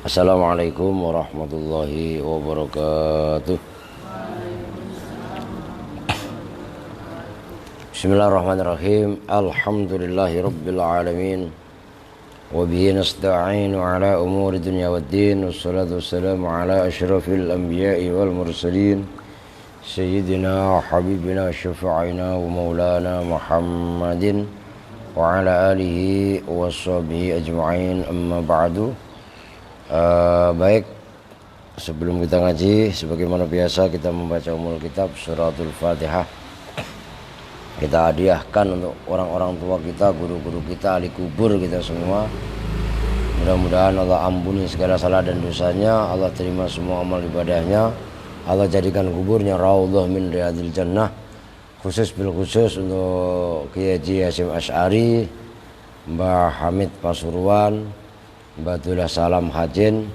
Assalamualaikum warahmatullahi wabarakatuh. Bismillahirrahmanirrahim. Alhamdulillahi rabbil alamin. Wabihi nasta'inu ala umuri dunya waddin. Wassalatu wassalamu ala ashrafil anbiya'i wal mursalin, Sayyidina wa habibina syafa'ina wa maulana Muhammadin wa ala alihi wa sahbihi ajma'in, amma ba'du. Baik, sebelum kita ngaji, sebagaimana biasa kita membaca umul kitab suratul Fatihah. Kita hadiahkan untuk orang-orang tua kita, guru-guru kita, ahli kubur kita semua. Mudah-mudahan Allah ampuni segala salah dan dosanya, Allah terima semua amal ibadahnya, Allah jadikan kuburnya raudhah min riyadil jannah. Khusus bil khusus untuk Kiai Haji Hasyim Asy'ari, Mbah Hamid Pasuruan, Batullah Salam Hajin,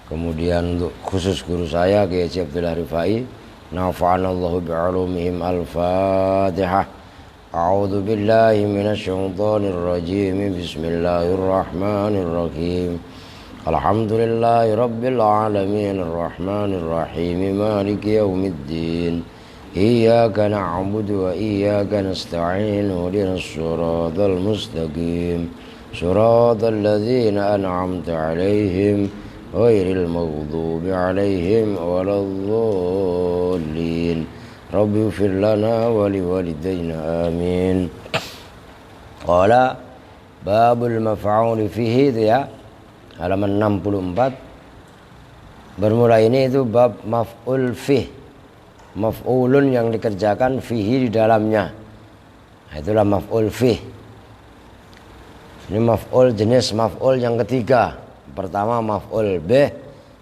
kemudian untuk khusus guru saya Kiai Haji Abdullah Rifai, nafa'anallahu bi'ulumihim. Al-Fatihah. A'udzu billahi minasyaitonir rajim. Bismillahirrahmanirrahim. Alhamdulillahi rabbil alamin, arrahmanir rahim, maliki yaumiddin. Iyyaka na'budu wa iyyaka nasta'in, ihdinas siratal mustaqim. Suratal ladzina an'amta 'alaihim ghairil maghdubi 'alaihim waladdallin. Rabbi ighfir lana wa liwalidayna amin. Qala babul maf'ul fihi, itu ya, halaman 64. Bermula ini itu bab maf'ul fih, maf'ulun yang dikerjakan fihi di dalamnya. Itulah maf'ul fih. Ini maf'ul jenis maf'ul yang ketiga. Pertama maf'ul bih,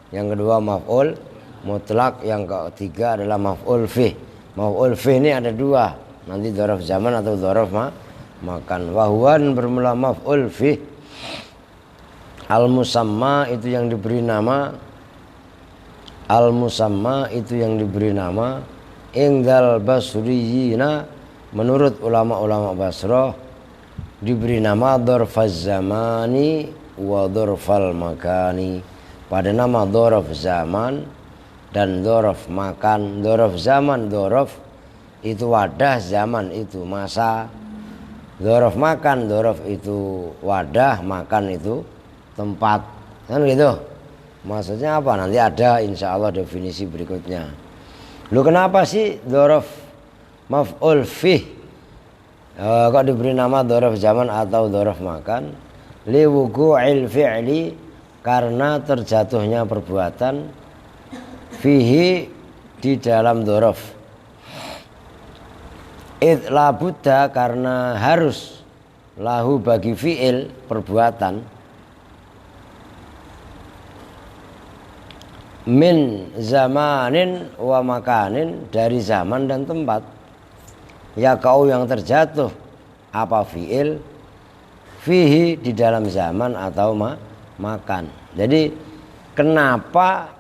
yang kedua maf'ul mutlak, yang ketiga adalah maf'ul fih. Maf'ul fih ini ada dua, nanti dzaraf zaman atau dzaraf makan. Wahwan bermula maf'ul fih. Al-musamma itu yang diberi nama. Al-musamma itu yang diberi nama. Ingdal basriyina, menurut ulama-ulama Basrah, diberi nama dzarfaz zamani wa dzarfal makani. Pada nama dzaraf zaman dan dzaraf makan. Dzaraf zaman, dzaraf itu wadah, zaman itu masa. Dzaraf makan, dzaraf itu wadah, makan itu tempat. Kan gitu. Maksudnya apa? Nanti ada insya Allah definisi berikutnya. Lu kenapa sih dzaraf maf'ul fih kok diberi nama dzaraf zaman atau dzaraf makan? Li wuqu'il fi'li, karena terjatuhnya perbuatan, fihi, di dalam dzaraf. Id la budda, karena harus, lahu, bagi fi'il perbuatan, min zamanin wa makanin, dari zaman dan tempat. Ya kau yang terjatuh apa fi'il, fihi, di dalam zaman atau makan. Jadi kenapa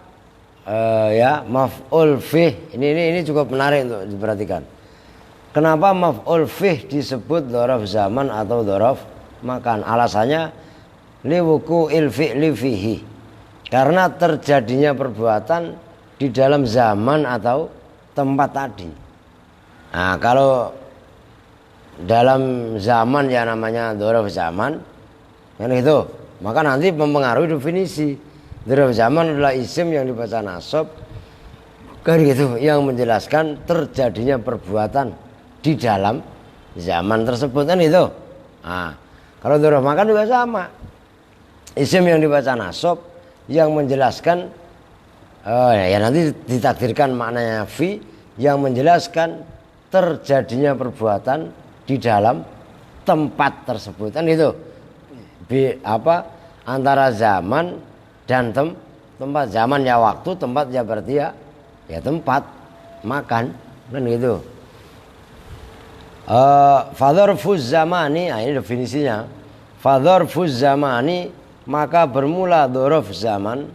ya maf'ul fih ini cukup menarik untuk diperhatikan. Kenapa maf'ul fih disebut dzaraf zaman atau dzaraf makan? Alasannya liwuqu'il fi'li fihi, karena terjadinya perbuatan di dalam zaman atau tempat tadi. Nah, kalau dalam zaman ya namanya dzaraf zaman, kan itu. Maka nanti mempengaruhi definisi. Dzaraf zaman adalah isim yang dibaca nasab, kan gitu, yang menjelaskan terjadinya perbuatan di dalam zaman tersebut, kan itu. Nah, kalau dzaraf makan juga sama. Isim yang dibaca nasab yang menjelaskan ya nanti ditakdirkan maknanya fi, yang menjelaskan terjadinya perbuatan di dalam tempat tersebut, kan itu. Antara zaman dan tempat. Zaman ya waktu, tempat ya berarti ya tempat makan, kan gitu. Fadzarfuz zamani, nah ini definisinya. Fadzarfuz zamani, maka bermula dzaraf zaman.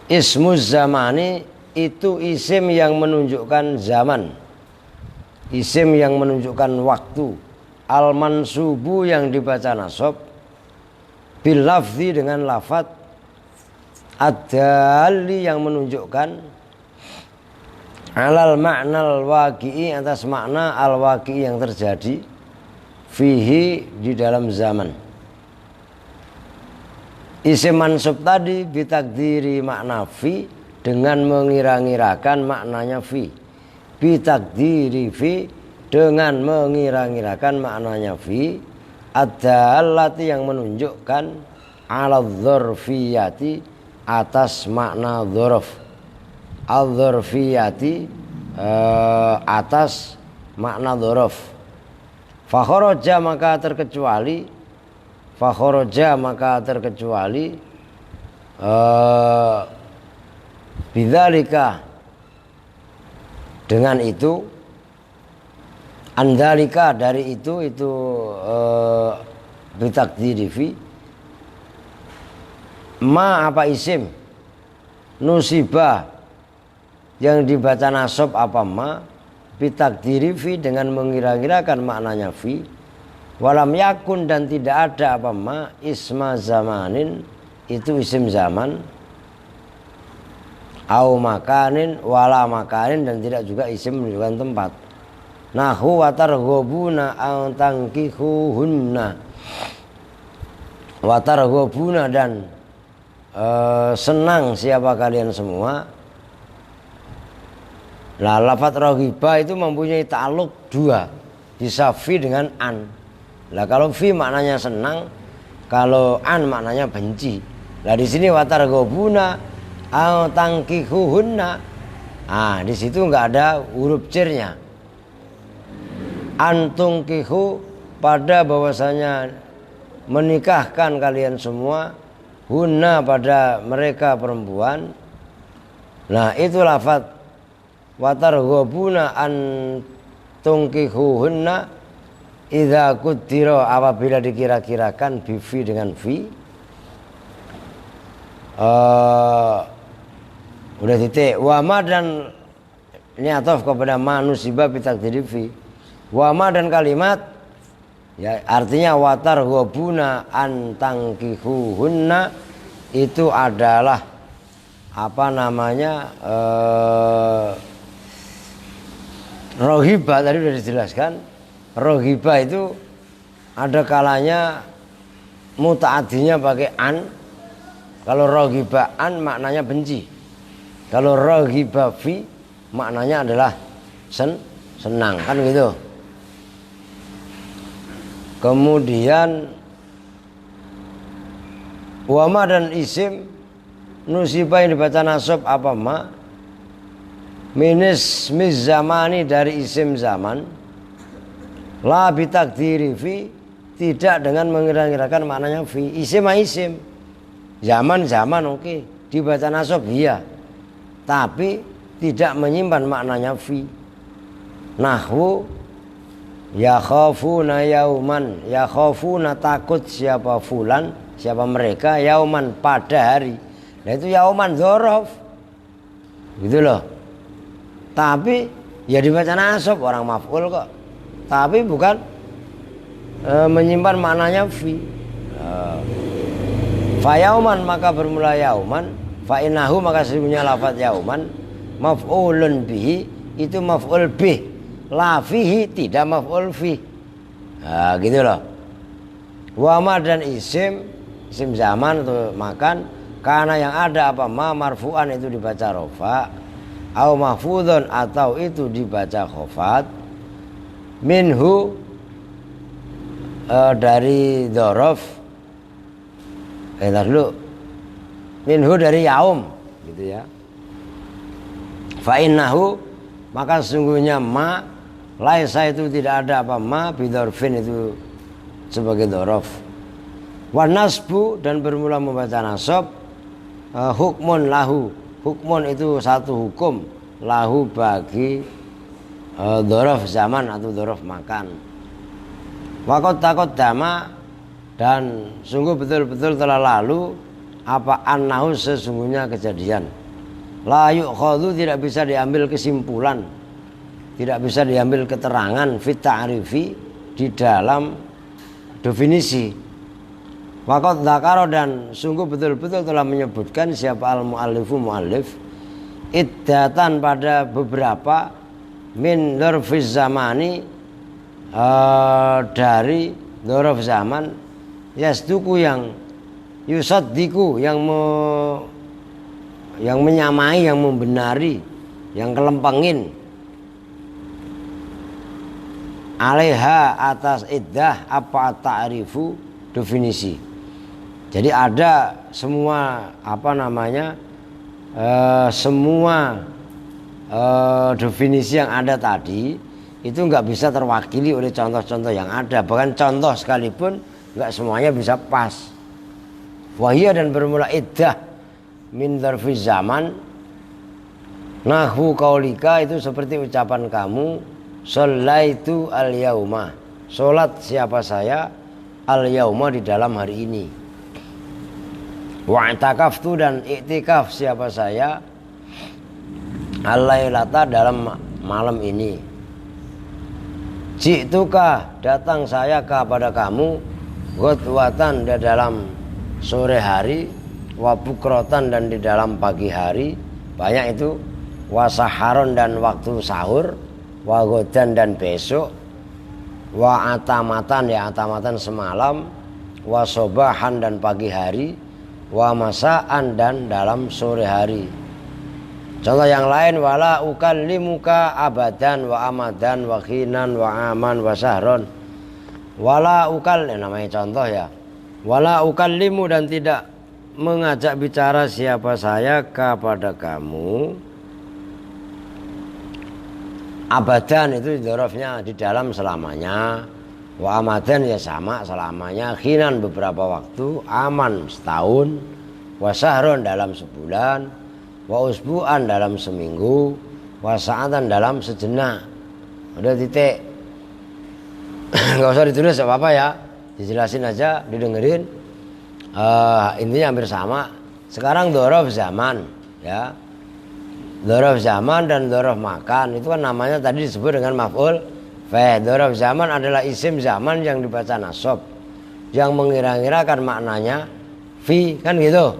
Ismuz zamani, itu isim yang menunjukkan zaman, isim yang menunjukkan waktu. Al-mansubu, yang dibaca nasab. bil lafzi dengan lafaz ad-dalli yang menunjukkan alal ma'nal waqi'i atas makna al-waqi'i yang terjadi fihi di dalam zaman. Isim mansub tadi bitakdiri makna fi dengan mengira-ngirakan maknanya fi. Bitakdiri fi dengan mengira-ngirakan maknanya fi. Ad-dallati yang menunjukkan ala dzarfiyati atas makna dzarf. Al-dzarfiyati atas makna dzarf. Fakharaja maka terkecuali bidzalika dengan itu, andalika dari itu bitakdiri fi ma apa isim nusibah yang dibaca nasab apa ma bitakdiri fi dengan mengira-ngirakan maknanya fi. Walam yakun dan tidak ada apa ma isma zamanin itu isim zaman, au makanin wala makanin dan tidak juga isim menunjukkan tempat. Nahu watarghobuna an tangkihuhunna, watarghobuna dan senang siapa kalian semua. Nah, lafadz roghibah itu mempunyai ta'aluk dua, bisa fi dengan an. Lah kalau fi maknanya senang, kalau an maknanya benci. Lah di sini watarghobuna au tangkihuhunna. Ah, di situ enggak ada huruf cirnya. Antungkihu pada bahwasanya menikahkan kalian semua, hunna pada mereka perempuan. Nah, itu lafadz watarghobuna antungkihuhunna. Idza qudira apabila dikira-kirakan bifi dengan fi. Udah titik. Wa ma dan ini ataf kepada manusibah bitakdiri fi. Wa ma dan kalimat ya artinya watarghobuna an tangkihuhunna itu adalah apa namanya roghibah tadi sudah dijelaskan. Roghibah itu ada kalanya mutaaddinya pakai an. Kalau roghibah an maknanya benci. Kalau roghibah fi maknanya adalah senang, kan gitu. Kemudian wama dan isim nusibah yang dibaca nasab apa ma minis zamani dari isim zaman. La bitakdiri fi tidak dengan mengira-ngirakan maknanya fi. Isim isim, zaman oke. Dibaca nasab iya, tapi tidak menyimpan maknanya fi. Nahwu yakhafuna yauman, yakhafuna takut siapa fulan, siapa mereka, yauman pada hari. Nah itu yauman dzaraf gitu loh. Tapi ya dibaca nasab, orang maf'ul kok. Tapi bukan menyimpan maknanya fi. Fa yauman maka bermula yauman, fa innahu maka sesungguhnya lafaz yauman maf'ulun bihi itu maf'ul bih, la fihi tidak maf'ul fi. Nah, gitu loh. Wa ma dan isim zaman atau makan karena yang ada apa ma marfu'an itu dibaca rafa, au mahfudun atau itu dibaca khafat. Minhu dari dzaraf. Dulu. Minhu dari yaum gitu ya. Fa innahu maka sesungguhnya ma laisa itu tidak ada apa ma bidzarfin itu sebagai dzaraf. Wa nasbu dan bermula membaca nasab hukmun lahu. Hukmun itu satu hukum lahu bagi dzaraf zaman atau dzaraf makan. Waqad taqaddama dan sungguh betul-betul telah lalu apa annahu sesungguhnya kejadian. La yu'khadhu tidak bisa diambil kesimpulan, tidak bisa diambil keterangan fit ta'rifi di dalam definisi. Waqad dzakara dan sungguh betul-betul telah menyebutkan siapa al-muallifu muallif iddatan pada beberapa min dzarfiz zamani dari dzarf zaman yasduku yang yusaddiku yang menyamai, yang membenari, yang kelempengin alaiha atas iddah apa ta'rifu definisi. Jadi ada semua semua definisi yang ada tadi itu nggak bisa terwakili oleh contoh-contoh yang ada. Bahkan contoh sekalipun nggak semuanya bisa pas. Wahia dan bermula iddah min dzarfiz zaman nahwu qaulika itu seperti ucapan kamu shallaitu al yauma, salat siapa saya al yauma di dalam hari ini. Wa i'takaftu dan i'tikaf siapa saya al-lailata dalam malam ini. Ji'tuka datang saya kepada kamu ghadwatan di dalam sore hari wa bukrotan dan di dalam pagi hari, banyak itu, wa saharon dan waktu sahur, wa godan dan besok, wa atamatan ya atamatan semalam, wa sobahan dan pagi hari, wa masaan dan dalam sore hari. Contoh yang lain, wala ukallimuka abadan wa amadan wa khinan wa aman wa sahron. Wala ukal namanya contoh ya. Wala ukallimu dan tidak mengajak bicara siapa saya kepada kamu. Abadan itu dzarafnya di dalam selamanya. Wa amadan ya sama selamanya, khinan beberapa waktu, aman setahun, wa sahron dalam sebulan, wa usbu'an dalam seminggu, wa sa'atan dalam sejenak. Udah titik. Enggak usah ditulis apa-apa ya, dijelasin aja, didengerin. Intinya hampir sama. Sekarang dzaraf zaman ya. Dzaraf zaman dan dzaraf makan itu kan namanya tadi disebut dengan maf'ul. Dzaraf zaman adalah isim zaman yang dibaca nasab, yang mengira-ngirakan maknanya fi, kan gitu.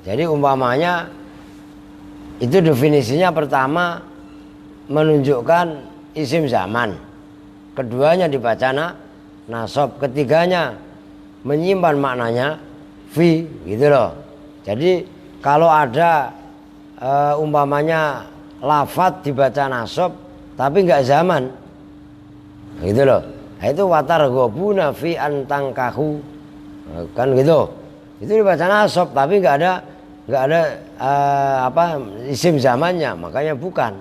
Jadi umpamanya itu definisinya pertama menunjukkan isim zaman, keduanya dibaca nasab, ketiganya menyimpan maknanya fi, gitu loh. Jadi kalau ada umpamanya lafadz dibaca nasab tapi enggak zaman, gitu loh. Nah, itu watar gobuna fi antangkahu, kan gitu. Itu dibaca nasab tapi enggak ada isim zamannya, makanya bukan,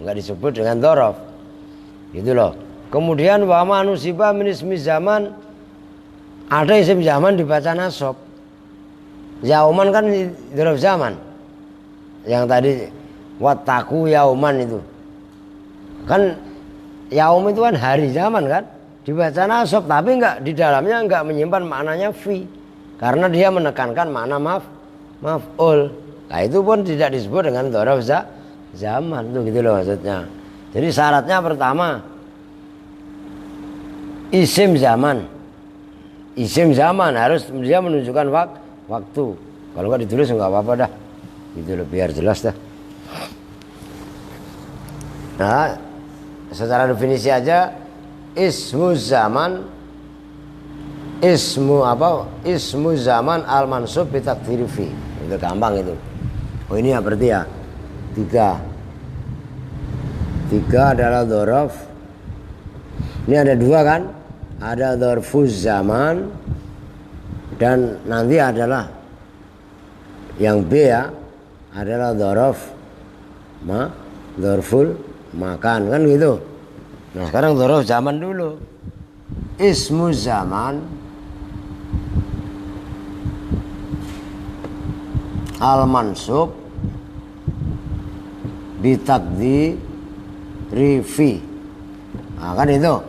enggak disebut dengan dzaraf, gitu loh. Kemudian wa manusiba min ismi zaman, ada isim zaman dibaca nasab. Yauman kan dzaraf zaman. Yang tadi wattaku yauman itu kan, yaum itu kan hari zaman kan, dibaca nasab tapi enggak, di dalamnya enggak menyimpan maknanya fi, karena dia menekankan makna maf'ul. Nah itu pun tidak disebut dengan dzaraf zaman tuh, gitu loh maksudnya. Jadi syaratnya pertama isim zaman. Isim zaman harus dia menunjukkan waktu. Kalau enggak ditulis enggak apa-apa dah. Gitu loh, biar jelas dah. Nah, secara definisi aja, ismu zaman, ismu zaman al mansub bi taqdiri fi. Itu gampang itu. Oh ini ya berarti ya tiga adalah dzaraf. Ini ada dua kan, ada dzarfuz zaman dan nanti adalah yang B ya, adalah dzarful makan, kan gitu. Nah sekarang dzaraf zaman dulu. Ismu zaman al mansub bitaqdiri fi. Nah kan itu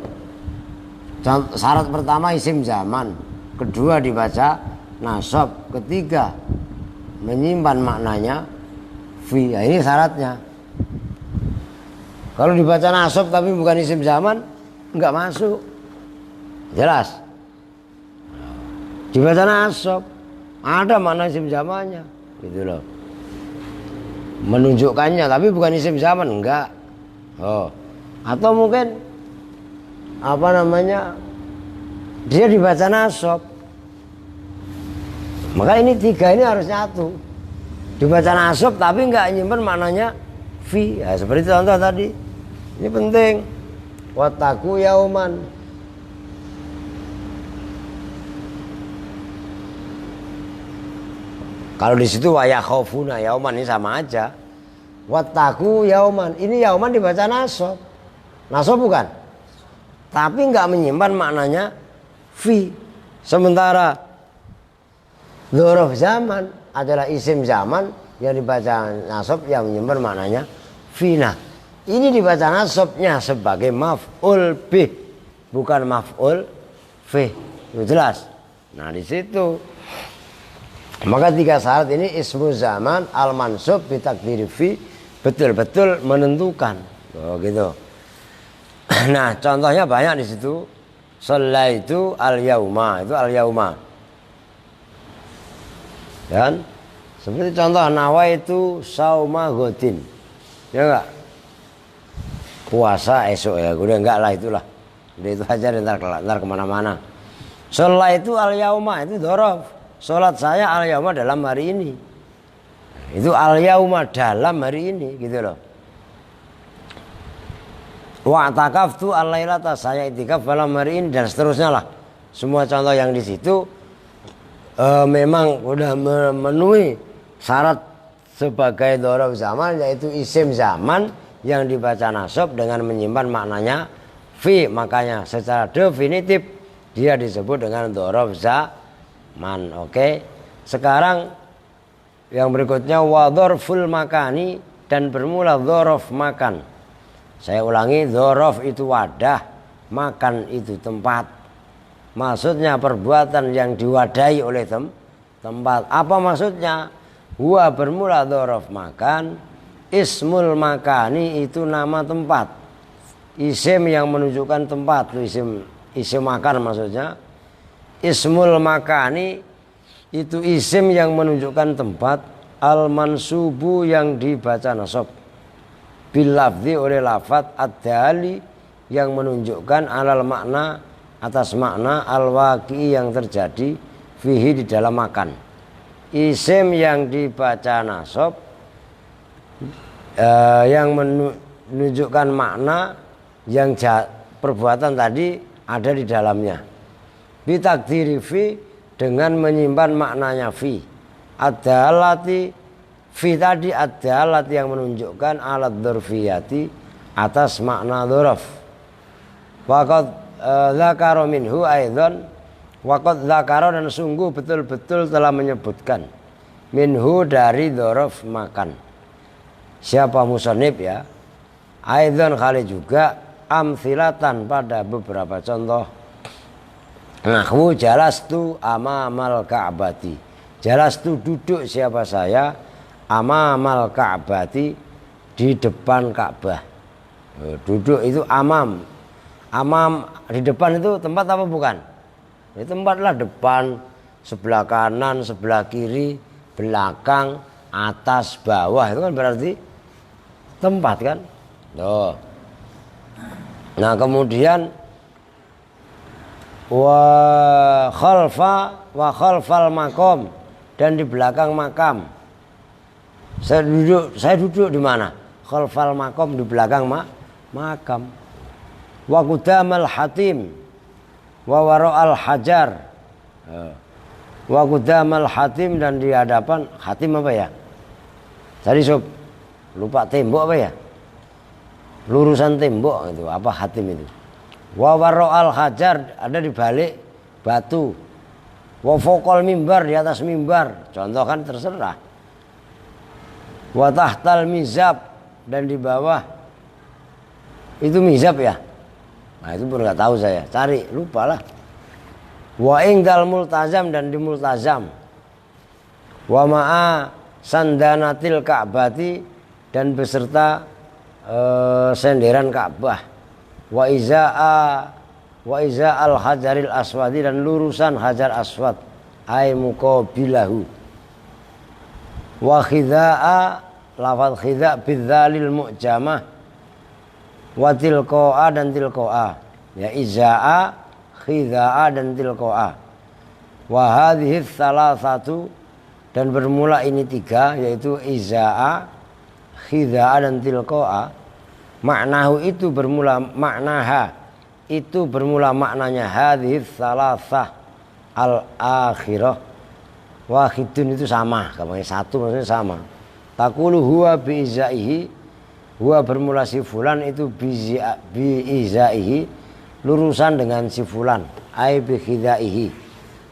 syarat pertama isim zaman, kedua dibaca nasab, ketiga menyimpan maknanya fi. Nah, ini syaratnya. Kalau dibaca nasab tapi bukan isim zaman, enggak masuk. Jelas. dibaca nasab, ada makna isim zamannya gitu loh, menunjukkannya, tapi bukan isim zaman, enggak. Atau mungkin apa namanya, dia dibaca nasab, maka ini tiga ini harus nyatu, dibaca nasab tapi enggak nyimpen maknanya fi. Ya, seperti contoh tadi, ini penting. Wattaku yauman, kalau di situ wayakhofuna yauman, ini sama aja. Wattaku yauman, ini yauman dibaca nasab, nasab bukan, tapi nggak menyimpan maknanya fi. Sementara dzaraf zaman adalah isim zaman yang dibaca nasab yang menyimpan maknanya fi. Nah, ini dibaca nasabnya sebagai maf'ul bih, bukan maf'ul fi. Itu jelas. Nah, di situ maka tiga syarat ini ismu zaman al-mansub bitakdiri fi betul-betul menentukan. Gitu. Nah, contohnya banyak di situ. Shallaitu al-yauma, itu al-yauma. Dan seperti contoh nawaitu sauma ghodin. Ya enggak? Puasa esok ya, udah enggak lah, itulah. Udah itu aja, ntar kemana-mana. Shallaitu al-yauma itu dzaraf. Sholat saya al-yauma dalam hari ini. Itu al-yauma dalam hari ini gitu loh. Wa'takaftu al-lailata, saya itikaf dalam hari ini, dan seterusnya lah. Semua contoh yang di situ memang udah memenuhi syarat sebagai dzaraf zaman, yaitu isim zaman yang dibaca nasab dengan menyimpan maknanya fi. Makanya secara definitif dia disebut dengan dzaraf zaman. Oke. Sekarang yang berikutnya wa dzarful makani, dan bermula dzaraf makan. Saya ulangi, dzaraf itu wadah, makan itu tempat. Maksudnya perbuatan yang diwadahi oleh tempat. Apa maksudnya? Huwa bermula dzaraf makan, ismul makani itu nama tempat, isim yang menunjukkan tempat, isim makan maksudnya. Ismul makani itu isim yang menunjukkan tempat, al-mansubu yang dibaca nasab, bil lafzi oleh lafaz, ad-dali yang menunjukkan alal makna atas makna, al-waqi yang terjadi, fihi di dalam makan. Isim yang dibaca nasab yang menunjukkan makna yang perbuatan tadi ada di dalamnya. Bitakdiri fi, dengan menyimpan maknanya fi. Ad-dalati fi tadi, ad-dalat yang menunjukkan alat dzarfiyati atas makna dzaraf. Waqad dzakara minhu aidan, waqad dzakara, dan sungguh betul-betul telah menyebutkan minhu dari dzaraf makan. Siapa musannif ya? Aidan kali juga amthilatan pada beberapa contoh. Nahwu jalastu amamal ka'bati. Jalastu duduk siapa saya, amamal ka'bati di depan Ka'bah. Duduk itu amam. Amam di depan itu tempat apa bukan? Itu tempat lah, depan, sebelah kanan, sebelah kiri, belakang, atas, bawah, itu kan berarti tempat kan? Tuh. Nah, kemudian wa khalfal makom, dan di belakang makam. Saya duduk di mana? Khalfal makom, di belakang makam. Wa qudamal hatim wa wara'al hajar. Wa qudamal hatim, dan di hadapan hatim apa ya? Tadi sob lupa, tembok apa ya? Lurusan tembok itu apa hatim itu? Wa wara'al hajar, ada di balik batu. Wa fawqal mimbar, di atas mimbar. Contoh kan terserah. Wa tahtal mizab, dan di bawah itu mizab ya. Nah, itu pun nggak tahu saya, cari, lupa lah. Wa ingdal multazam, dan di multazam. Wa ma'a sandanatil ka'bati, dan beserta senderan Ka'bah. Wa iza al hajaril aswadi, dan lurusan hajar aswad. ay muqabilahu. Wa khidha'a lafadz khidha' bidzalil mu'jamah wa tilqa'a dan tilqa'a, ya izaa, khidha'a dan tilqa'a. Wa hadhihi salasatu dan bermula ini tiga, yaitu izaa, khidha'a dan tilqa'a. Maknahu itu bermula maknaha, itu bermula maknanya hadhihi salasah al akhirah. Wahidun itu sama, kapannya satu maksudnya sama. Taqulu huwa bi izaihi, huwa bermula si fulan itu bi izaihi, lurusan dengan si fulan, ai bi khidaihi.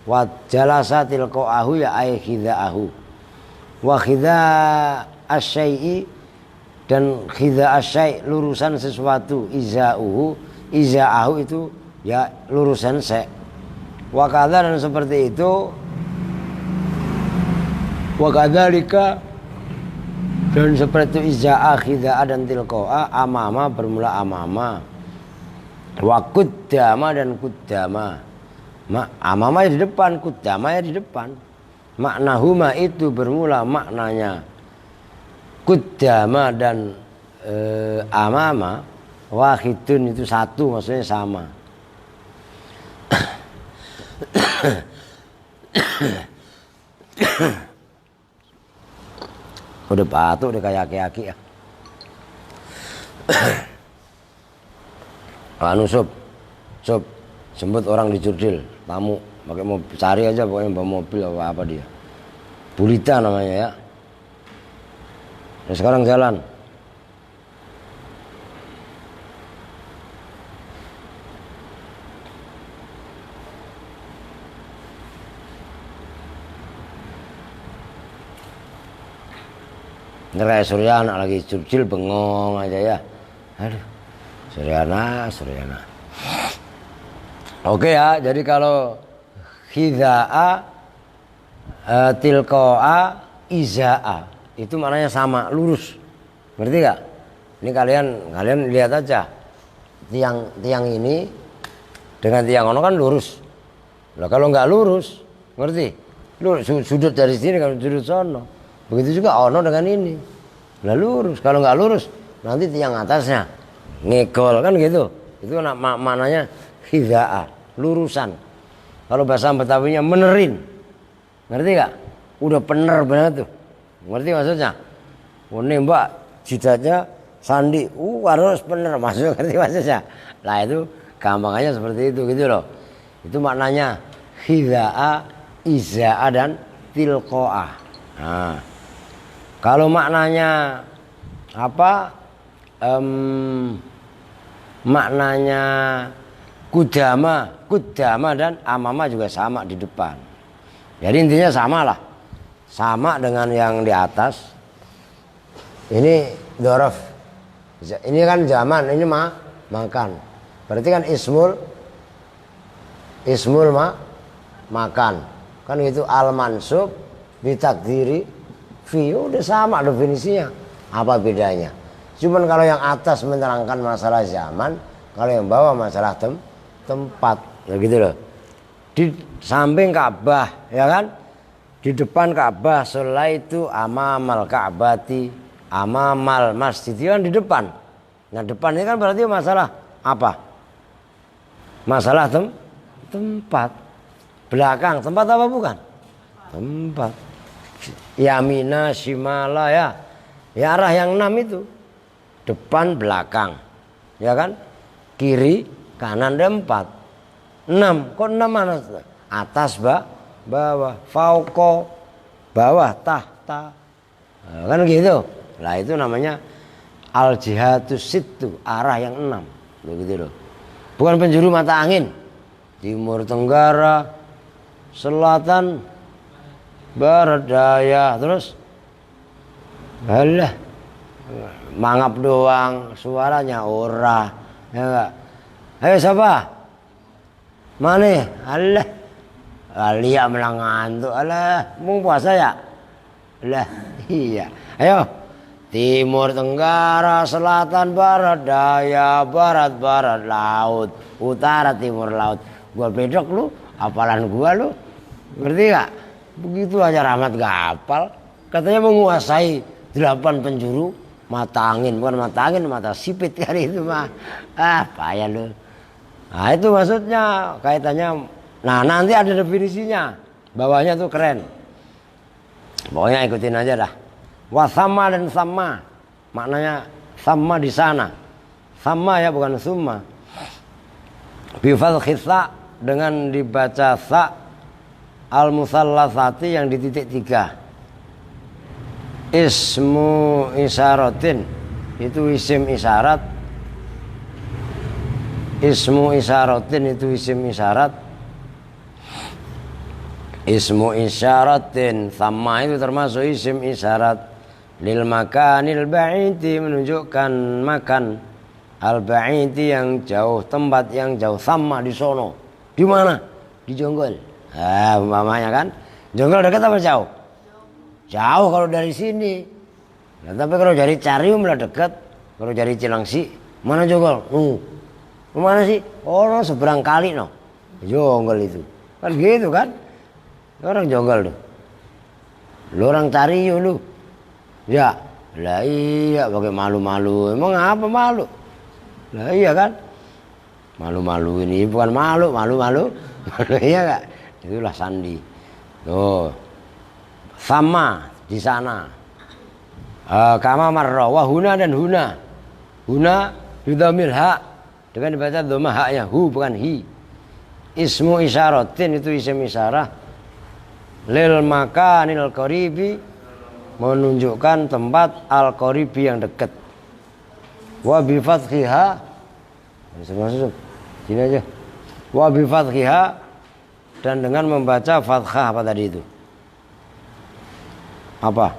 Wa jalasa tilqaahu ya ai khidaahu. Wa khida asyai dan khida asyai lurusan sesuatu, izauhu, izaahu itu ya lurusan se. Wa kadza dan seperti itu. Wa kadzalika dan seperti itu izaa, khidaa'a dan tilqa'a, amama bermula amama, wa kuddama dan kuddama. Amama ya di depan, kuddama ya di depan. Maknahuma itu bermula maknanya kuddama dan amama, wahidun itu satu maksudnya sama. Udah batuk, udah kayak aki-aki ya. Anu sob, jemput orang di Jurdil, tamu, pakai mau cari aja pokoknya bawa mobil apa dia. Bulita namanya ya. Nah, sekarang jalan. Ini kayak Suryana lagi Jurdil bengong aja ya. Aduh, Suryana. Oke ya, jadi kalau khidha'a, tilqa'a, izaa itu maknanya sama, lurus. Ngerti gak? Ini kalian lihat aja. Tiang ini dengan tiang ono kan lurus. Lah kalau nggak lurus, ngerti? Lurus sudut dari sini kan sudut sono. Begitu juga ono dengan ini. Lah lurus, kalau nggak lurus nanti tiang atasnya ngegol kan gitu. Itu maknanya khidha'a, lurusan. Kalau bahasa Betawinya menerin. Ngerti nggak? Udah bener banget tuh. Ngerti maksudnya? Ini mbak jidatnya sandi, harus bener maksudnya, ngerti maksudnya? Lah itu gampangannya seperti itu gitu loh. Itu maknanya khidha'a, izaa dan tilqa'a. Nah, kalau maknanya apa? Maknanya kudama dan amama juga sama di depan. Jadi intinya sama lah, sama dengan yang di atas. Ini dzaraf, ini kan zaman, ini makan. Berarti kan ismul makan. Kan itu al mansub bitakdiri fi, udah sama definisinya. Apa bedanya? Cuman kalau yang atas menerangkan masalah zaman, kalau yang bawah masalah tempat, ya gitu loh. Di samping Ka'bah, ya kan? Di depan Ka'bah, sholaitu amamal Ka'bati, amamal masjid, kan di depan. Nah depan ini kan berarti masalah apa? Masalah tempat. Belakang tempat apa bukan? Tempat. Yamina shimala ya. Ya arah yang 6 itu. Depan belakang. Ya kan? Kiri kanan ada 4. 6. Kok 6 mana? Atas bawah. Fauko bawah tahta. Nah, kan gitu. Lah itu namanya al jihatus situ, arah yang 6. Begitu loh. Bukan penjuru mata angin. Timur tenggara, selatan, barat, daya, terus halah mangap doang, suaranya ora, ya enggak? Ayo siapa? Mana? Alah, alia melangan tuh, alah, mau puasa ya? Alah, iya. Ayo, timur tenggara, selatan, barat, daya, barat, laut, utara, timur, laut. Gua bedok lu, apalan gua lu. Ngerti gak? Begitu aja Rahmat gak hafal. Katanya menguasai 8 penjuru. Mata angin, bukan mata angin, mata sipit kali itu mah. Payah lu. Nah itu maksudnya kaitannya. Nah nanti ada definisinya. Bawahnya tuh keren. Pokoknya ikutin aja dah. Wasama dan sama. Maknanya sama di sana. Sama ya bukan summa. Bifal khisa dengan dibaca sa al-musallasati yang di titik 3. Ismu isyaratin itu isim isyarat. Ismu isyaratin itu isim isyarat. Ismu isyaratin sama itu termasuk isim isyarat. Lil makanil ba'iti menunjukkan makan al ba'iti yang jauh, tempat yang jauh. Sama di sono. Di mana? Di Jonggol. Umpamanya kan. Jonggol dekat apa jauh? Jauh kalau dari sini. Nah, tapi kalau dari Carium lah dekat. Kalau dari Cilangsi, mana Jonggol? Mana sih? Oh, no, seberang kali no. Jonggol itu. Kan gitu kan? Orang Jonggol tuh. Lu orang Carium lu. Ya, lah iya pakai malu-malu. Emang apa malu? Lah iya kan? Malu-malu ini bukan malu. Malu iya gak? Itulah sandi. Tuh. Sama di sana. Kama marra wa huna dan huna. Huna bidhamil ha dengan dibaca dhamma haknya hu bukan hi. Ismu isyaratin itu isim isyarah. Lil makanil qaribi menunjukkan tempat al qaribi yang dekat. Wa bi fathiha masuk sini aja. Wa bi fathiha dan dengan membaca fathah apa tadi itu? Apa?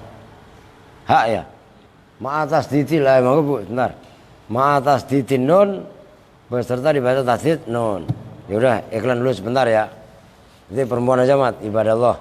Hak ya. Ma'atas ditil lah emang bu, bentar. Ma'atas ditin nun beserta dibaca tasdid nun. Ya udah, iklan dulu sebentar ya. Nanti perempuan aja mat, ibadah Allah.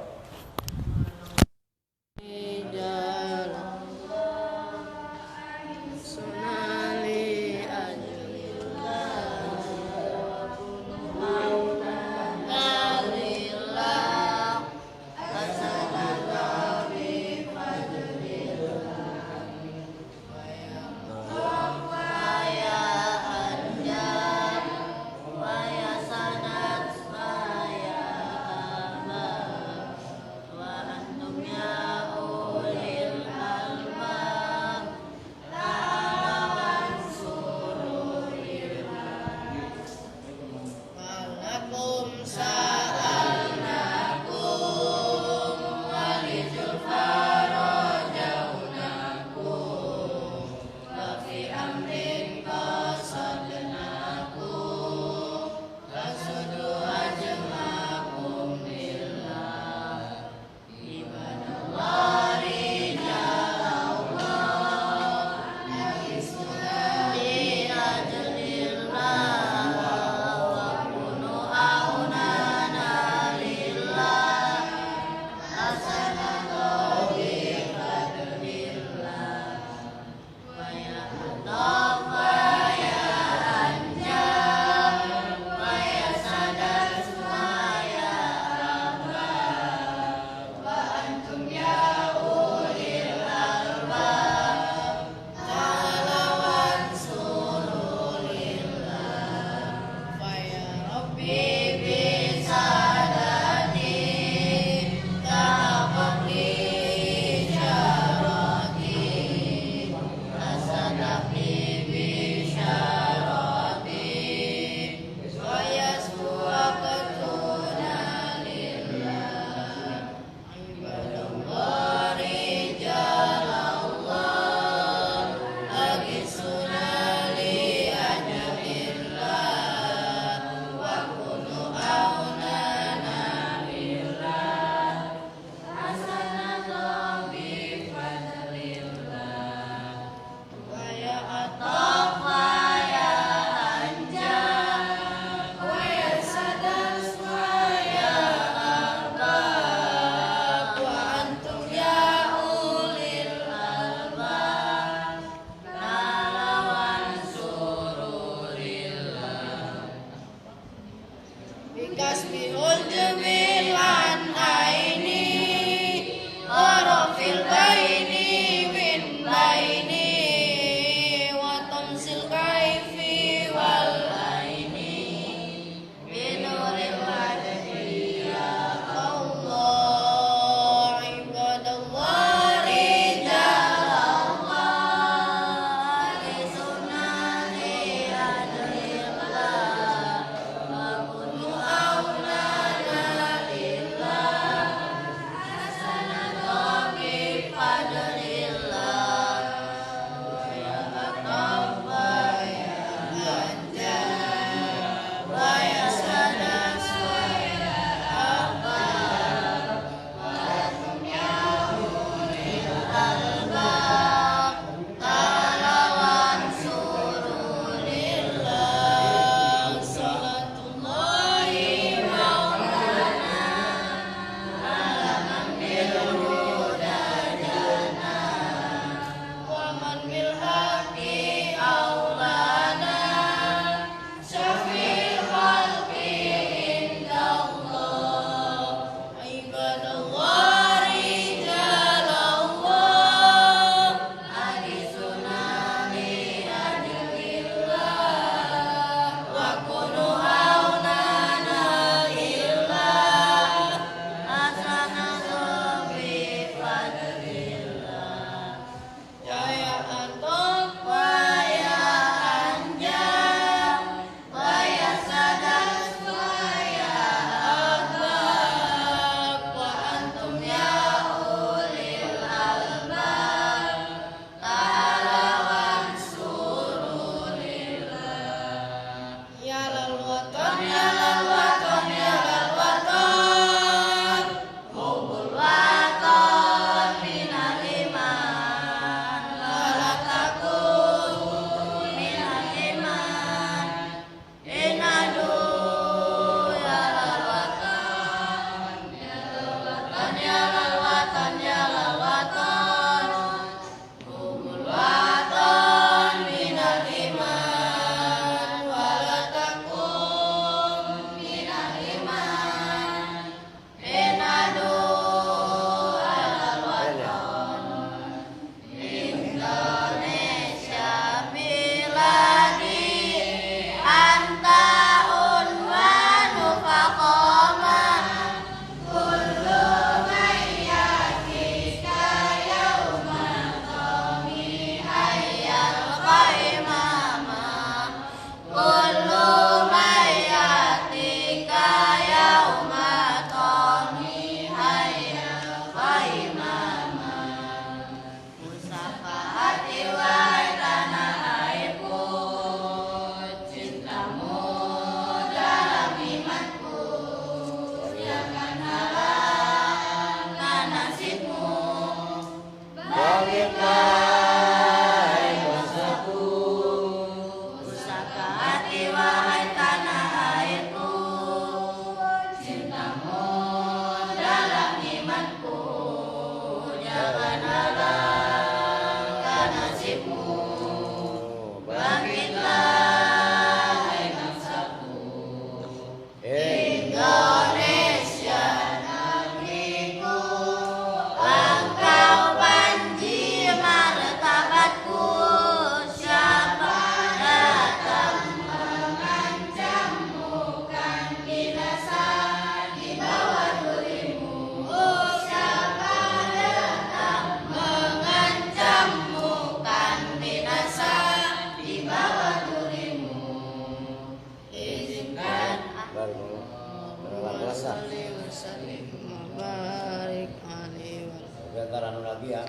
sebentar lagi ya.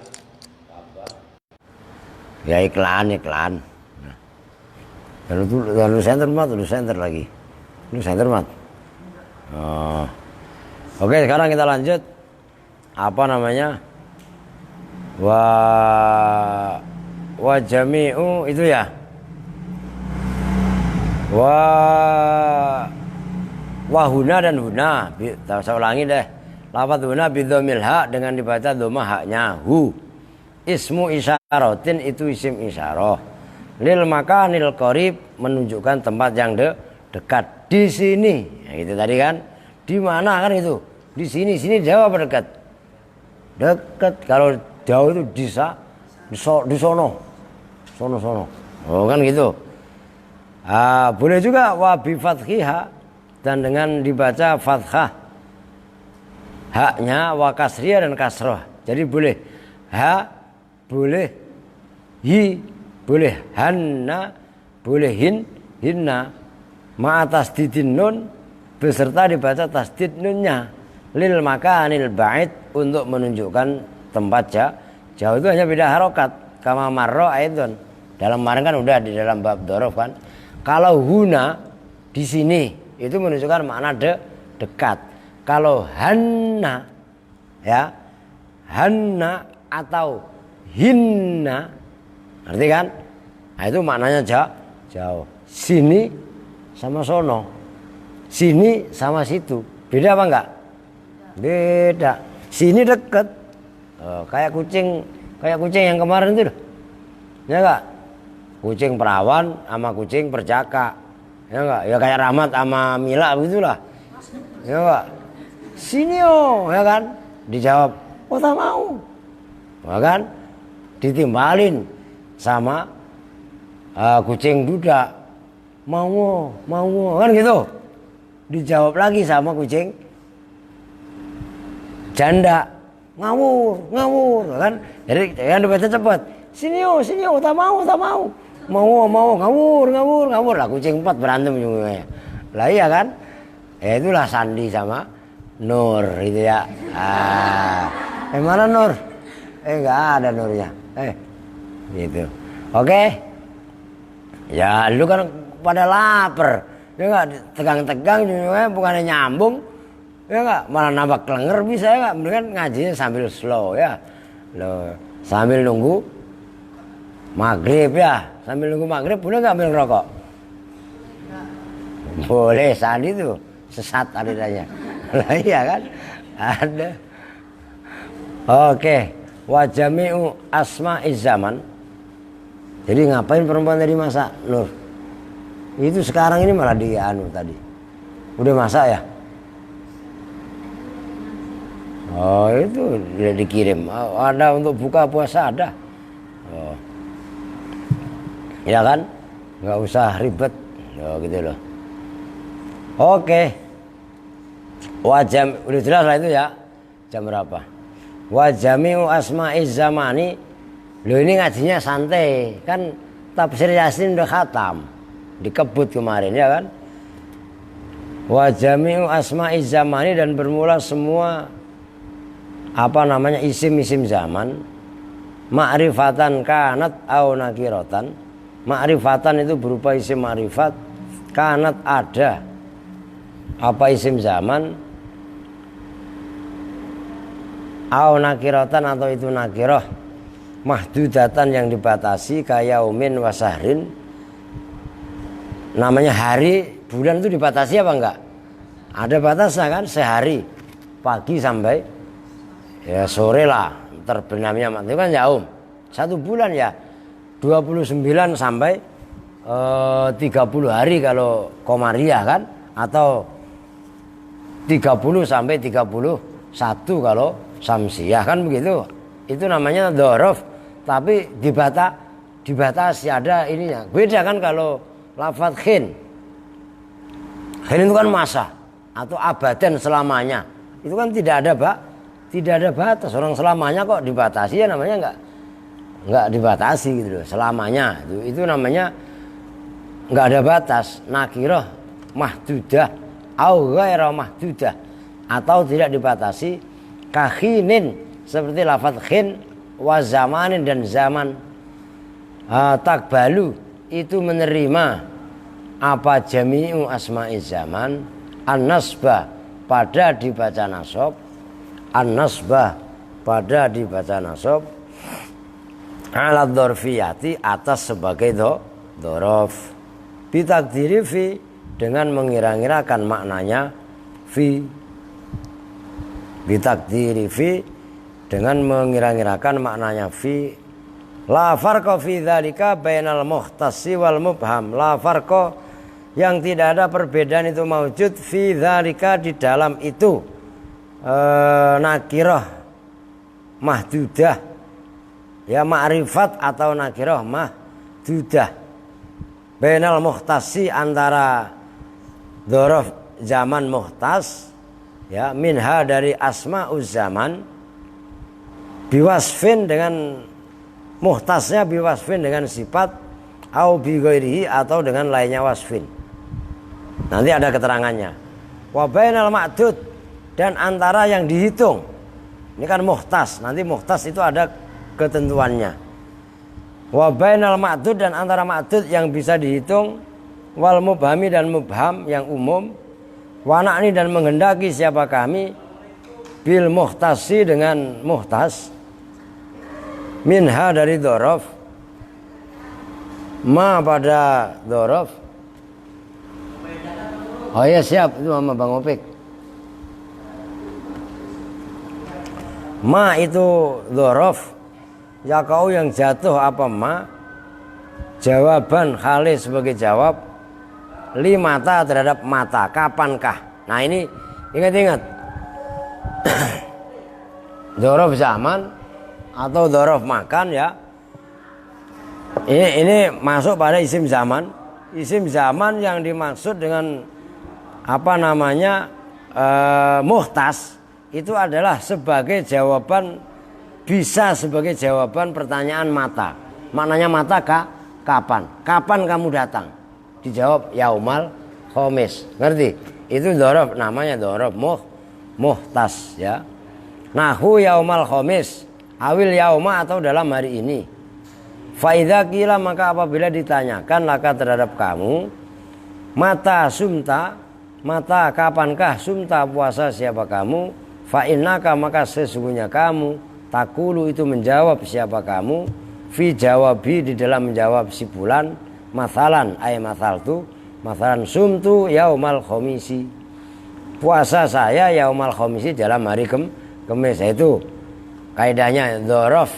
Apa? Ya iklan. Nah. Lalu center lagi. Lu center mat. Oh. Oke, sekarang kita lanjut. Apa namanya? Wa jami'u itu ya. Wahuna dan huna. Saya ulangi deh. Lafadz huna bidhamil ha dengan dibaca dhamma haknya hu. Ismu isyaratin itu isim isyarah. Lil makanil qarib menunjukkan tempat yang dekat. Di sini. Ya, itu tadi kan. Di mana kan itu? Di sini jauh apa dekat? Dekat. Kalau jauh itu di sono. Sono. Oh kan gitu. Boleh juga wa bi fathiha dan dengan dibaca fathah. Haknya wa kasriyah dan kasrah. Jadi boleh ha, boleh hi, boleh hanna, boleh hinna. Ma tasdidin nun beserta dibaca tasdid nunnya. Lil makanil ba'id untuk menunjukkan tempat jauh itu hanya beda harokat. Kama marro aidon. Dalam kemarin kan udah di dalam bab dzaraf kan. Kalau huna di sini itu menunjukkan makna dekat. Kalau hanna ya, hanna atau hinna, ngerti kan? Nah, itu maknanya jauh. Sini sama sono, sini sama situ, beda apa enggak? Beda. Sini deket, kayak kucing yang kemarin itu, ya enggak? Kucing perawan sama kucing perjaka, ya enggak? Ya kayak Rahmat sama Mila begitulah, ya enggak? Sini ya kan? Dijawab, oh tak mau, ya kan? Ditimbalin sama kucing duda, mau kan gitu. Dijawab lagi sama kucing janda, ngawur kan? Jadi yang dibaca cepat. Sini tak mau, ngawur lah. Kucing 4 berantem juga. Lah iya kan? Ya itulah Sandi sama Nur itu ya. Mana Nur? Enggak ada Nurnya. Gitu. Oke. Ya lu kan pada lapar. Ya enggak tegang-tegang juga bukannya nyambung. Ya enggak malah nambah klenger bisa ya enggak? Mendingan ngajinya sambil slow ya. Loh, sambil nunggu maghrib ya. Sambil nunggu maghrib boleh enggak ambil rokok? Boleh, Sandi tuh sesat adanya. Lah iya kan? Ada. Oke, wa jami'u asma'iz zaman. Jadi ngapain perempuan tadi masak, Nur? Itu sekarang ini malah di tadi. Udah masak ya? Oh, itu udah dikirim. Ada untuk buka puasa ada. Oh. Ya kan? Enggak usah ribet. Oh, gitu loh. Oke. Wajam udah jelas lah itu ya. Jam berapa? Wajami'u asma'iz zamani. Loh ini ngajinya santai. Kan tafsir Yasin udah khatam. Dikebut kemarin ya kan. Wajami'u asma'iz zamani dan bermula semua isim-isim zaman. Ma'rifatan kanat au nakiratan. Ma'rifatan itu berupa isim ma'rifat. Kanat ada. Apa isim zaman? Au nakiratan atau itu nakirah. Mahdudatan yang dibatasi kayak umin wasahrin. Namanya hari, bulan itu dibatasi apa enggak? Ada batasnya kan, sehari pagi sampai ya sore lah terbenamnya itu kan jauh. 1 bulan ya 29 sampai 30 hari kalau komariah kan, atau 30 sampai 31 kalau samsiah kan begitu. Itu namanya dzaraf, tapi dibatasi ada ininya. Beda kan kalau lafadz khin. Khin itu kan masa atau abadan selamanya. Itu kan tidak ada batas. Orang selamanya kok dibatasi ya namanya enggak dibatasi gitu loh. Selamanya itu namanya enggak ada batas. Nakirah mahdudah au ghairu mahdudah atau tidak dibatasi. Kakhinin seperti lafadz khin wa zamanin dan zaman. Takbalu itu menerima apa jami'u asma'i zaman, an-nasbah pada dibaca nasab, an-nasbah pada dibaca nasab, ala dzarfiyati atas sebagai dzaraf, bitakdiri fi dengan mengira-ngirakan maknanya fi, bitakdiri fi dengan mengira-ngirakan maknanya fi. La farqa fi dzalika bainal muhtasi wal mubham. La farqa yang tidak ada perbedaan itu maujud fi dzalika di dalam itu nakirah mahdudah ya, ma'rifat atau nakirah mahdudah, bainal muhtasi antara dzaraf zaman muhtas ya, minha dari asma'uz zaman, biwasfin dengan muhtasnya, biwasfin dengan sifat, au bi ghairihi atau dengan lainnya wasfin. Nanti ada keterangannya. Wa bainal ma'dud dan antara yang dihitung. Ini kan muhtas, nanti muhtas itu ada ketentuannya. Wa bainal ma'dud dan antara ma'dud yang bisa dihitung, wal mubhami dan mubham yang umum, wa na'ni dan menghendaki siapa kami, bil muhtasi dengan muhtas, minha dari dzaraf, ma pada dzaraf. Oh ya siap, itu sama Bang Opik. Ma itu dzaraf, ya kau yang jatuh apa ma, jawaban khalis sebagai jawab, li mata terhadap mata, kapankah. Nah ini ingat-ingat dzaraf zaman atau dzaraf makan ya. Ini masuk pada isim zaman. Isim zaman yang dimaksud dengan apa namanya muhtas itu adalah sebagai jawaban, bisa sebagai jawaban pertanyaan mata. Maknanya mata kapan? Kapan kamu datang? Dijawab yaumal khamis. Ngerti? Itu dzaraf, namanya dzaraf muhtas ya. Nahu yaumal khamis, awil yauma atau dalam hari ini. Faidha kila maka apabila ditanyakan laka terhadap kamu, mata sumta, mata kapankah sumta puasa siapa kamu, fa innaka maka sesungguhnya kamu, takulu itu menjawab siapa kamu, fi jawabi di dalam menjawab si bulan, mathalan ay mathaltu, mathalan sumtu yaumal khamisi, puasa saya yaumal khamisi dalam hari Kamis. Itu kaidahnya dzaraf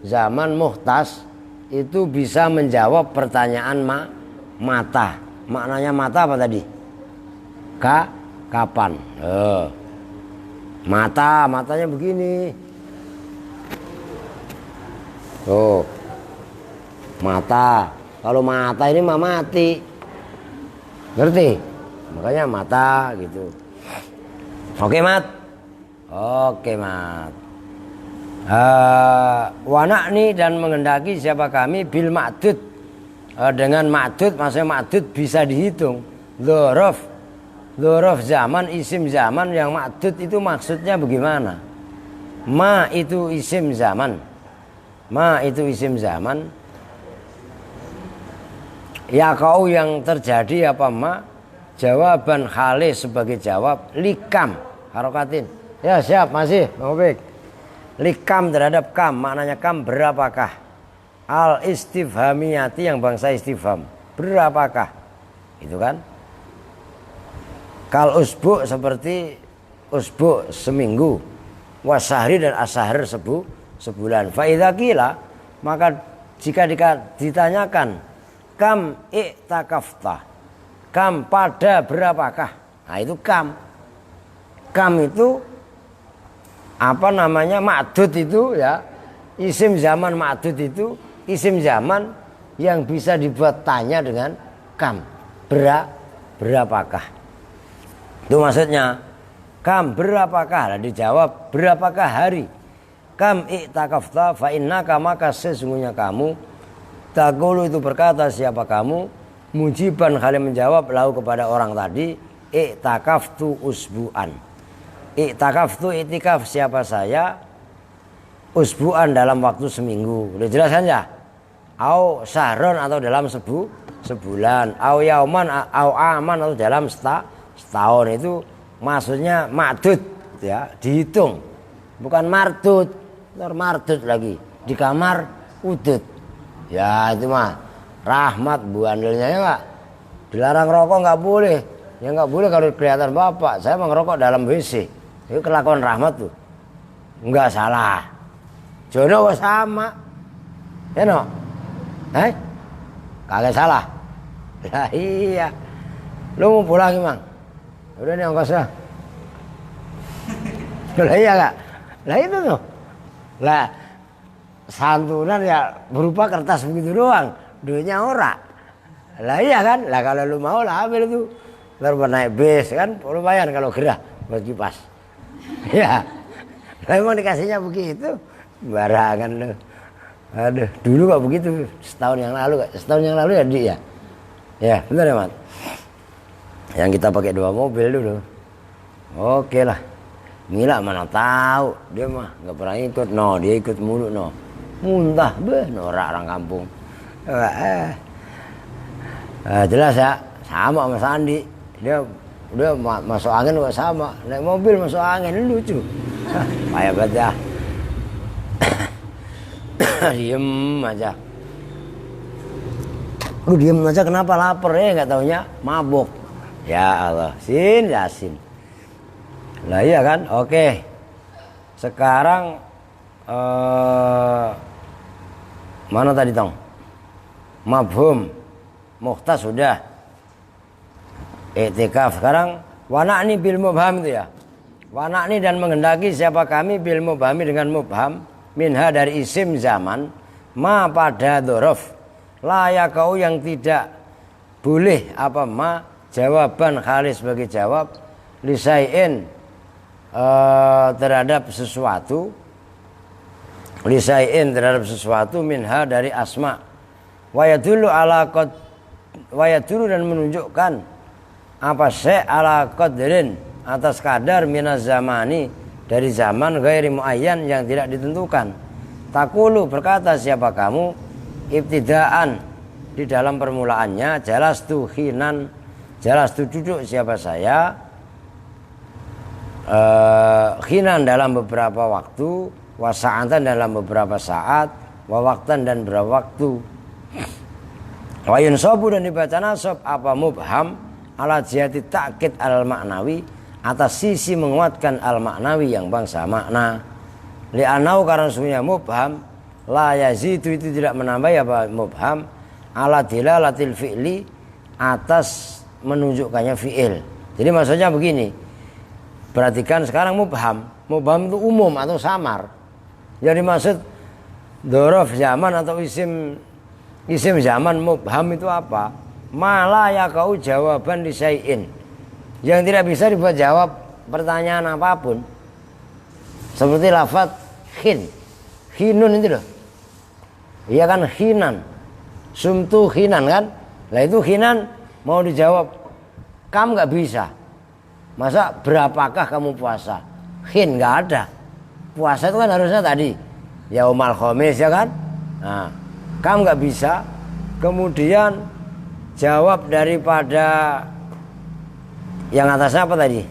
zaman muhtas itu bisa menjawab pertanyaan mata. Maknanya mata apa tadi? Kapan? Matanya begini. Tuh. Mata. Kalau mata ini mah mati. Ngerti? Makanya mata gitu. Oke, Mat. Oke, Mat. Wanakni dan menghendaki siapa kami bil ma'dud, dengan ma'dud, maksudnya ma'dud bisa dihitung. Dzaraf zaman, isim zaman yang ma'dud itu maksudnya bagaimana? Ma itu isim zaman, ma itu isim zaman, ya kau yang terjadi apa ma, jawaban khalis sebagai jawab, likam harokatin. Ya siap, masih Bang Opik. Likam terhadap kam, maknanya kam berapakah? Al istifhamiyati yang bangsa istifham, berapakah? Itu kan? Kal usbu seperti usbu seminggu, wasahri dan asahar sebulan. Faidha kila maka jika ditanyakan kam i'takafta, kam pada berapakah? Nah itu kam. Kam itu apa namanya ma'dud itu ya, isim zaman ma'dud itu isim zaman yang bisa dibuat tanya dengan kam, berapakah, itu maksudnya kam berapakah, lah dijawab berapakah hari. Kam i'takafta fa innaka maka sesungguhnya kamu, taqulu itu berkata siapa kamu, mujiban kali menjawab lahu kepada orang tadi, i'takaftu usbu'an. I'takaftu itikaf siapa saya, usbu'an dalam waktu seminggu. Udah jelas kan ya? Au sahron atau dalam sebulan, au yauman au aman atau dalam setahun. Itu maksudnya ma'dud ya, dihitung. Bukan mardud, mardud lagi. Di kamar udud. Ya itu mah rahmat bu andelnya ya enggak. Dilarang rokok enggak boleh. Ya enggak boleh kalau kelihatan bapak. Saya mengerokok dalam WC. Itu kelakuan rahmat tuh. Enggak salah. Jodoh sama. Ya no. Kagak salah. Lah iya. Lu mau pulang emang? Udah nih ongkosnya. Lah iya enggak? Lah itu tuh. Lah santunan ya berupa kertas begitu doang. Duitnya ora. Lah iya kan? Lah kalau lu mau lah ambil itu. Ntar naik bis kan lumayan kalau gerah buat kipas. Ya. Lah emang dikasihnya begitu. Barangan lu. Aduh, dulu kok begitu setahun yang lalu ya Dik ya. Ya, benar ya, Mat. Yang kita pakai 2 mobil dulu. Oke lah. Mila mana tahu, dia mah nggak pernah ikut. No, dia ikut mulu no. Muntah norak orang kampung. Jelas ya, sama sama Sandi. Dia masuk angin kok sama. Naik mobil masuk angin lucu. Payah banget ya. Diem aja. Lu diem aja kenapa lapar ya nggak taunya mabuk. Ya Allah, Yasin. Lah iya kan? Oke. Sekarang mana tadi tong? Mabhum. Mukhtas sudah. I'tikaf sekarang wana'ni bil mubham itu ya. Wana'ni dan menghendaki siapa kami bil mubhami dengan mubham minha dari isim zaman ma pada dhorof layak kau yang tidak boleh apa ma jawaban khalis sebagai jawab lisai'in terhadap sesuatu minha dari asma wayadulu dan menunjukkan apa syai' ala qadrin atas kadar minaz zamani dari zaman ghairi muayyan yang tidak ditentukan. Takulu berkata siapa kamu ibtidaan di dalam permulaannya jalastu khinan jalastu duduk siapa saya khinan dalam beberapa waktu wasa'atan dalam beberapa saat wawaktan dan beberapa waktu wa yunsabu dan dibaca nasab apa mubham ala jihati ta'kid al maknawi atas sisi menguatkan al-maknawi yang bangsa makna li'anau karena sesungguhnya mubham la yazidu itu tidak menambah apa mubham ala dilalatil fi'li atas menunjukkannya fi'il. Jadi maksudnya begini, perhatikan sekarang mubham itu umum atau samar. Jadi maksud dhorof zaman atau isim zaman mubham itu apa? Ma ya kau jawaban disai'in yang tidak bisa dibuat jawab pertanyaan apapun. Seperti lafaz khinun itu loh. Iya kan khinan. Sumtu khinan kan. Lah itu khinan mau dijawab kamu nggak bisa. Masa berapakah kamu puasa? Khin nggak ada. Puasa itu kan harusnya tadi yaumal khamis ya kan. Nah, kamu nggak bisa. Kemudian jawab daripada yang atasnya apa tadi?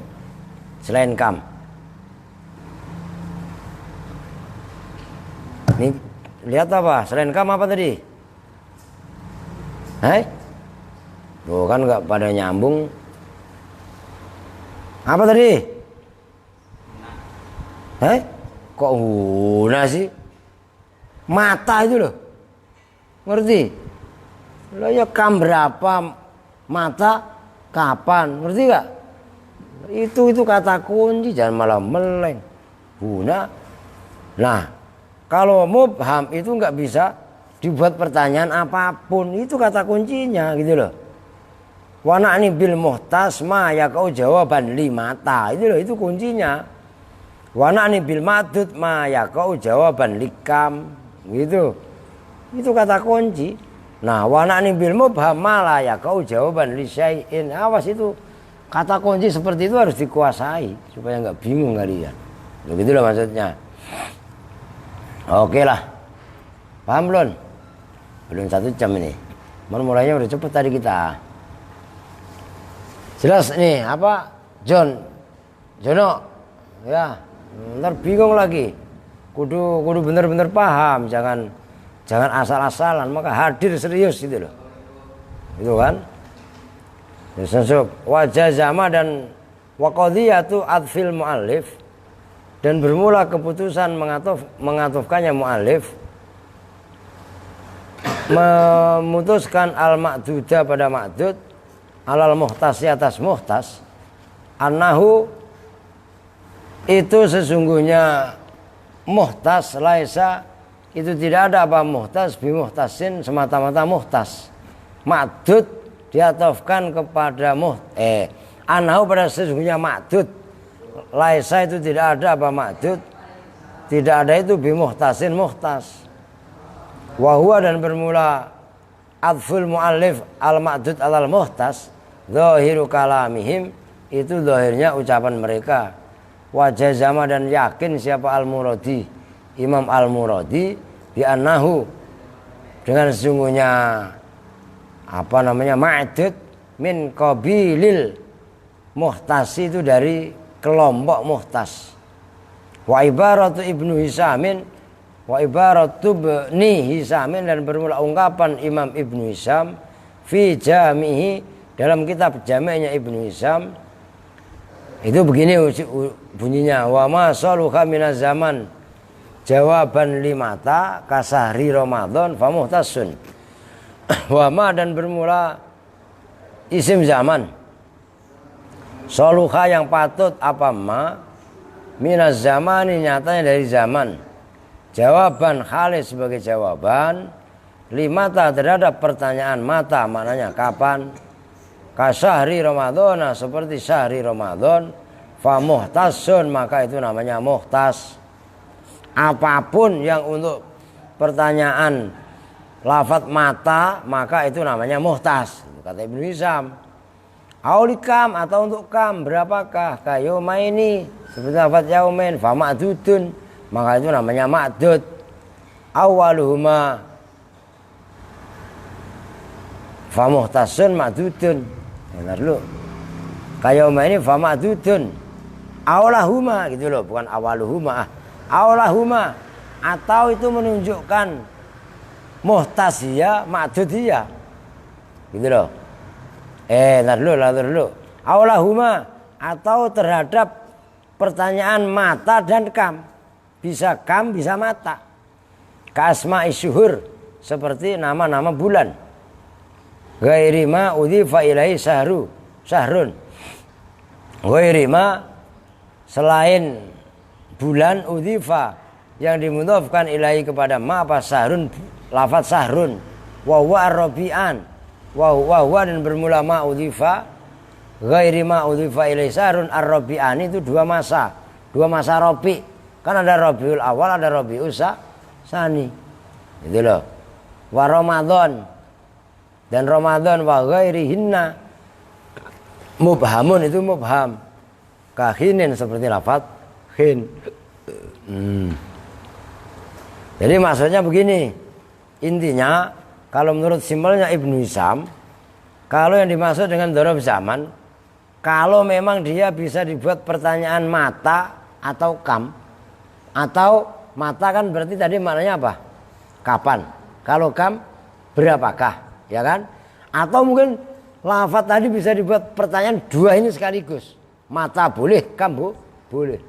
Selain kam. Ini lihat apa? Selain kam apa tadi? Tuh kan nggak pada nyambung. Apa tadi? Kok guna sih? Mata itu loh. Ngerti? Lo ya kam berapa? Mata kapan, ngerti gak? Itu kata kunci, jangan malah meleng. Guna. Nah, kalau mubham itu nggak bisa dibuat pertanyaan apapun, itu kata kuncinya gitu loh. Wana'ni bil muhtas ma ya kau jawaban limata, itu loh, itu kuncinya. Wana'ni bil madud ma ya kau jawaban likam, gitu. Itu kata kunci. Nah, wana'ni bil mubham malah ya kau jawaban li syai'in. Awas itu kata kunci seperti itu harus dikuasai supaya nggak bingung kalian. Begitulah maksudnya. Oke lah. Paham belum? Belum 1 jam ini. Mulainya udah cepet tadi kita. Jelas nih apa? Jono. Ya, ntar bingung lagi. Kudu bener-bener paham, jangan asal-asalan, maka hadir serius gitu loh. Itu kan? Wajah zama dan waqadiyatu adfil muallif, dan bermula keputusan mengatufkannya muallif memutuskan al-ma'duda pada ma'dud alal muhtasi atas muhtas, annahu itu sesungguhnya muhtas laisa itu tidak ada apa muhtas bimuhtasin semata-mata muhtas. Ma'dud diatofkan kepada annahu pada sesungguhnya ma'dud laisa itu tidak ada apa ma'dud tidak ada itu bimuhtasin muhtas. Wahwa dan bermula adful muallif al-ma'dud alal muhtas zahiru kalamihim itu zahirnya ucapan mereka. Wajah zama dan yakin siapa al-Muradi Imam al-Muradi bi annahu dengan sesungguhnya ma'dud min qabilil muhtasi itu dari kelompok muhtas. Wa ibaratu ibnu Hisamin wa ibaratu bni Hisamin dan bermula ungkapan Imam Ibnu Hisam fi jamihi dalam kitab jami'nya Ibnu Hisam itu begini bunyinya, wa ma saluha minaz zaman jawaban limata kasahri Ramadan famuhtasun. Wa ma dan bermula isim zaman saluha yang patut apa ma minaz zamani nyatanya dari zaman, jawaban khalis sebagai jawaban limata terhadap pertanyaan mata maknanya kapan, kasahri Ramadan seperti syahri Ramadan, fa muhtasun maka itu namanya muhtas. Apapun yang untuk pertanyaan lafadz mata maka itu namanya muhtas, kata Ibnu Hisam. Aulikam atau untuk kam berapakah, kayomaini seperti lafadz yaumain, fa ma'dudun maka itu namanya ma'dud. Awaluhuma fa muhtasun ma'dudun. Benar lu. Kayauma ini fa ma'dudun. Awlahuma gitu loh, bukan awaluhuma. Awlahuma atau itu menunjukkan muhtasiyah, ma'dudiyah. Gitu loh. Ntar dulu. Awlahuma atau terhadap pertanyaan mata dan kam. Bisa kam, bisa mata. Kasma'i syuhur seperti nama-nama bulan. Ghairi ma udhifa ilaihi syahrun. Ghairi ma selain bulan udhifa yang dimudhafkan ilaihi kepada ma apa syahrun, lafaz syahrun. Wa huwa ar-rabi'an. Wa huwa dan bermula ma udhifa ghairi ma udhifa ilaihi syahrun ar-rabi'an itu dua masa rabi'. Kan ada Rabiul Awal, ada Rabiul Sani. Gitu loh. Wa Ramadan dan Ramadan wa ghairihinna mubhamun itu mubham kahinin seperti lafaz khin. Jadi maksudnya begini, intinya kalau menurut simpelnya Ibnu Hisam, kalau yang dimaksud dengan dzaraf zaman, kalau memang dia bisa dibuat pertanyaan mata atau kam, atau mata kan berarti tadi maknanya apa? Kapan? Kalau kam berapakah? Ya kan? Atau mungkin lafaz tadi bisa dibuat pertanyaan dua ini sekaligus. Mata boleh, kam boleh.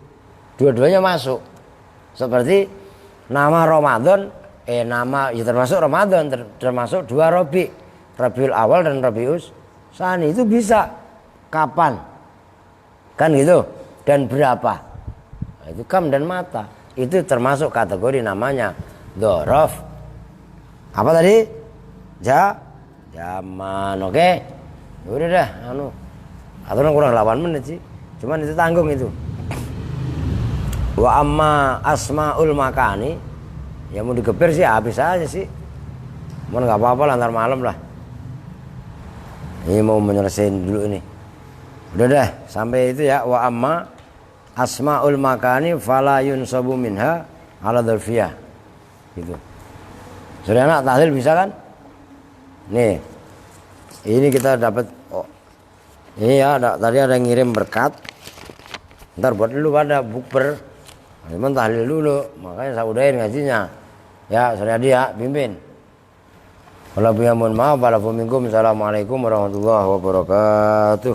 Dua-duanya masuk. Seperti nama Ramadan, nama ya termasuk Ramadan, termasuk dua Rabi, Rabiul Awal dan Rabiul Sani itu bisa. Kapan? Kan gitu. Dan berapa? Nah, itu kam dan mata. Itu termasuk kategori namanya dzaraf. Apa tadi? Zaman, oke? Udah dah, aturan kurang 8 menit sih. Cuman itu tanggung itu. Wa amma asmaul makani, ya mau digeber sih habis aja sih. Mau nggak apa-apa lah, ntar malam lah. Ini mau menyelesaikan dulu ini. Udah dah, sampai itu ya. Wa amma asmaul makani fala yunsabu minha ala dzarfiyah. gitu. Sore anak tahlil bisa kan? Nih, ini kita dapat. Oh, ini ya, tadi ada yang ngirim berkat. Ntar buat dulu pada bukber. Cuman tahlil dulu, makanya saya udahin ngajinya. Ya, sore Adi ya, pimpin. Walau mohon maaf, walaupun minkum. Assalamualaikum warahmatullahi wabarakatuh.